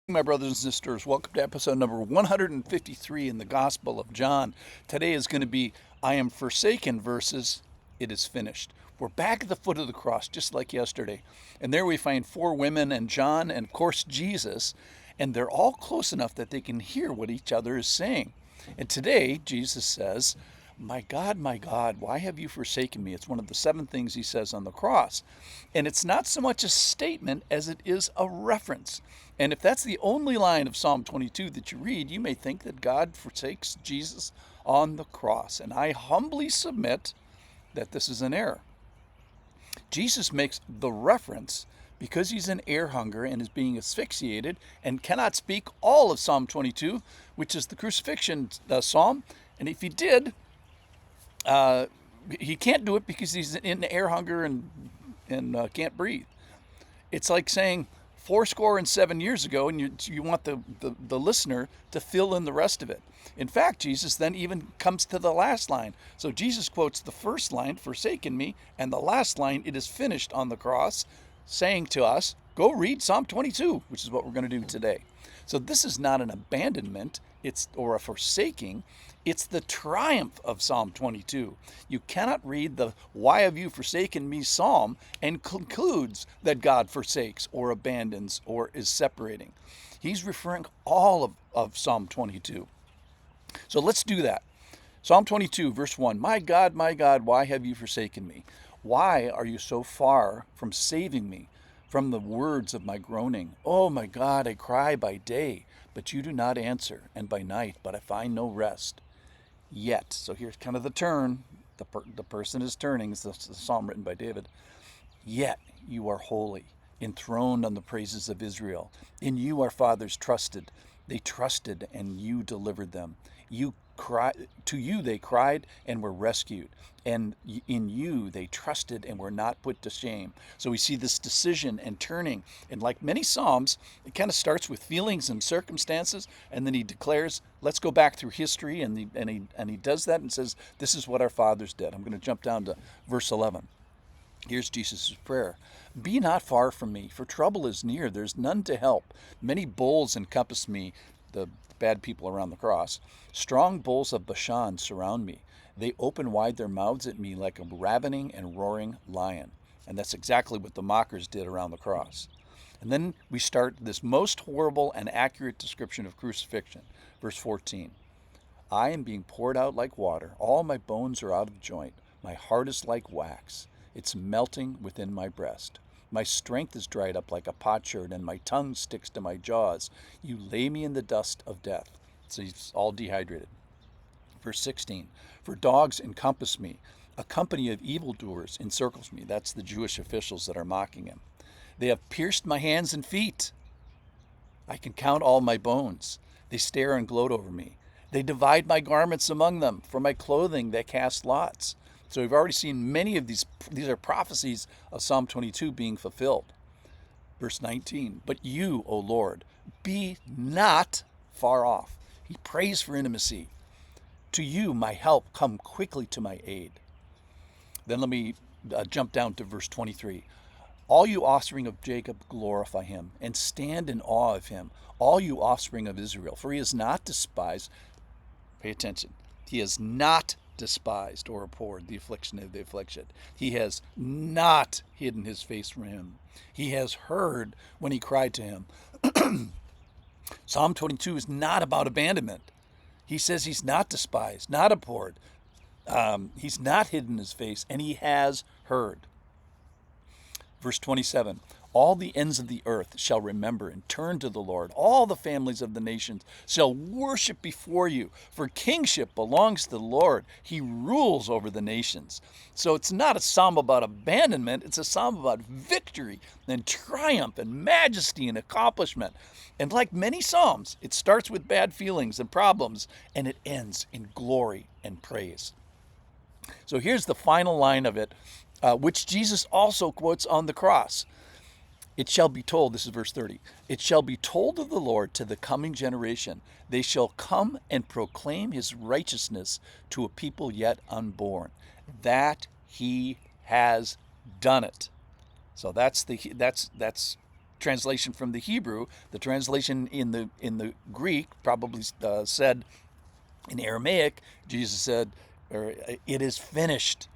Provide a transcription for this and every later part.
My brothers and sisters, welcome to episode number 153 in the Gospel of John. Today is going to be I am forsaken versus it is finished. We're back at the foot of the cross, just like yesterday. And there we find four women and John and, of course, Jesus. And they're all close enough that they can hear what each other is saying. And today, Jesus says, my God, why have you forsaken me? It's one of the 7 things he says on the cross. And it's not so much a statement as it is a reference. And if that's the only line of Psalm 22 that you read, you may think that God forsakes Jesus on the cross. And I humbly submit that this is an error. Jesus makes the reference because he's in air hunger and is being asphyxiated and cannot speak all of Psalm 22, which is the crucifixion psalm. And if he did, he can't do it because he's in air hunger and can't breathe. It's like saying 7 years ago, and you want the listener to fill in the rest of it. In fact, Jesus then even comes to the last line. So Jesus quotes the first line, forsaken me, and the last line, it is finished on the cross, saying to us, go read Psalm 22, which is what we're going to do today. So this is not an abandonment, or a forsaking. It's the triumph of Psalm 22. You cannot read the why have you forsaken me psalm and concludes that God forsakes or abandons or is separating. He's referring all of Psalm 22. So let's do that. Psalm 22, verse 1. My God, why have you forsaken me? Why are you so far from saving me from the words of my groaning? Oh my God, I cry by day, but you do not answer, and by night, but I find no rest. Yet, so here's kind of the turn. The person is turning. It's the psalm written by David. Yet you are holy, enthroned on the praises of Israel. In you our fathers trusted. They trusted, and you delivered them. To you they cried and were rescued. And in you they trusted and were not put to shame. So we see this decision and turning. And like many psalms, it kind of starts with feelings and circumstances, and then he declares, let's go back through history, and he does that and says, this is what our fathers did. I'm going to jump down to verse 11. Here's Jesus' prayer. Be not far from me, for trouble is near. There's none to help. Many bulls encompass me, the bad people around the cross. Strong bulls of Bashan surround me. They open wide their mouths at me like a ravening and roaring lion. And that's exactly what the mockers did around the cross. And then we start this most horrible and accurate description of crucifixion. Verse 14. I am being poured out like water. All my bones are out of joint. My heart is like wax. It's melting within my breast. My strength is dried up like a potsherd, and my tongue sticks to my jaws. You lay me in the dust of death. So he's all dehydrated. Verse 16, for dogs encompass me. A company of evildoers encircles me. That's the Jewish officials that are mocking him. They have pierced my hands and feet. I can count all my bones. They stare and gloat over me. They divide my garments among them. For my clothing they cast lots. So we've already seen many of these are prophecies of Psalm 22 being fulfilled. Verse 19, but you, O Lord, be not far off. He prays for intimacy. To you, my help, come quickly to my aid. Then let me jump down to verse 23. All you offspring of Jacob, glorify him, and stand in awe of him, all you offspring of Israel, for he is not despised. Pay attention. He is not despised or abhorred the affliction of the afflicted. He has not hidden his face from him. He has heard when he cried to him. Psalm 22 is not about abandonment. He says he's not despised, not abhorred. He's not hidden his face, and he has heard. Verse 27, all the ends of the earth shall remember and turn to the Lord. All the families of the nations shall worship before you. For kingship belongs to the Lord. He rules over the nations. So it's not a psalm about abandonment. It's a psalm about victory and triumph and majesty and accomplishment. And like many psalms, it starts with bad feelings and problems, and it ends in glory and praise. So here's the final line of it, which Jesus also quotes on the cross. It shall be told, this is verse 30, it shall be told of the Lord to the coming generation. They shall come and proclaim his righteousness to a people yet unborn, that he has done it. So that's translation from the Hebrew. The translation in the Greek probably said, in Aramaic, Jesus said, "It is finished."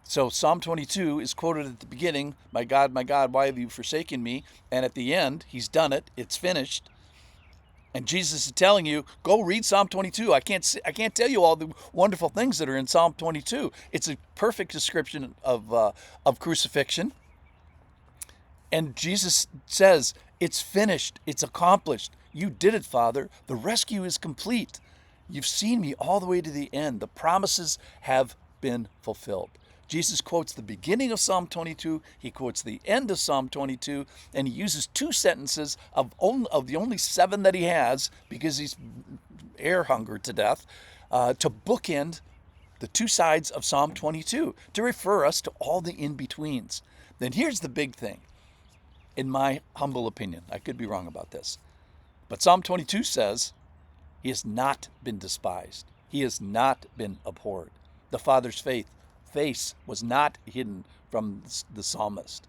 So Psalm 22 is quoted at the beginning, my God, why have you forsaken me?" And at the end, he's done it. It's finished. And Jesus is telling you, go read Psalm 22. I can't tell you all the wonderful things that are in Psalm 22. It's a perfect description of crucifixion. And Jesus says, it's finished. It's accomplished. You did it, Father. The rescue is complete. You've seen me all the way to the end. The promises have been fulfilled. Jesus quotes the beginning of Psalm 22, he quotes the end of Psalm 22, and he uses two sentences of the only 7 that he has, because he's air hungered to death, to bookend the two sides of Psalm 22, to refer us to all the in-betweens. Then here's the big thing, in my humble opinion. I could be wrong about this. But Psalm 22 says, he has not been despised. He has not been abhorred. The Father's face was not hidden from the psalmist.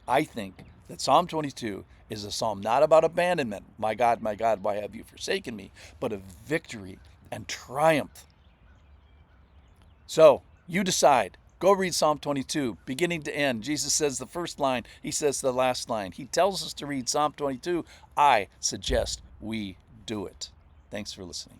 I think that Psalm 22 is a psalm not about abandonment, my God, why have you forsaken me, but of victory and triumph. So you decide. Go read Psalm 22, beginning to end. Jesus says the first line, he says the last line. He tells us to read Psalm 22. I suggest we do it. Thanks for listening.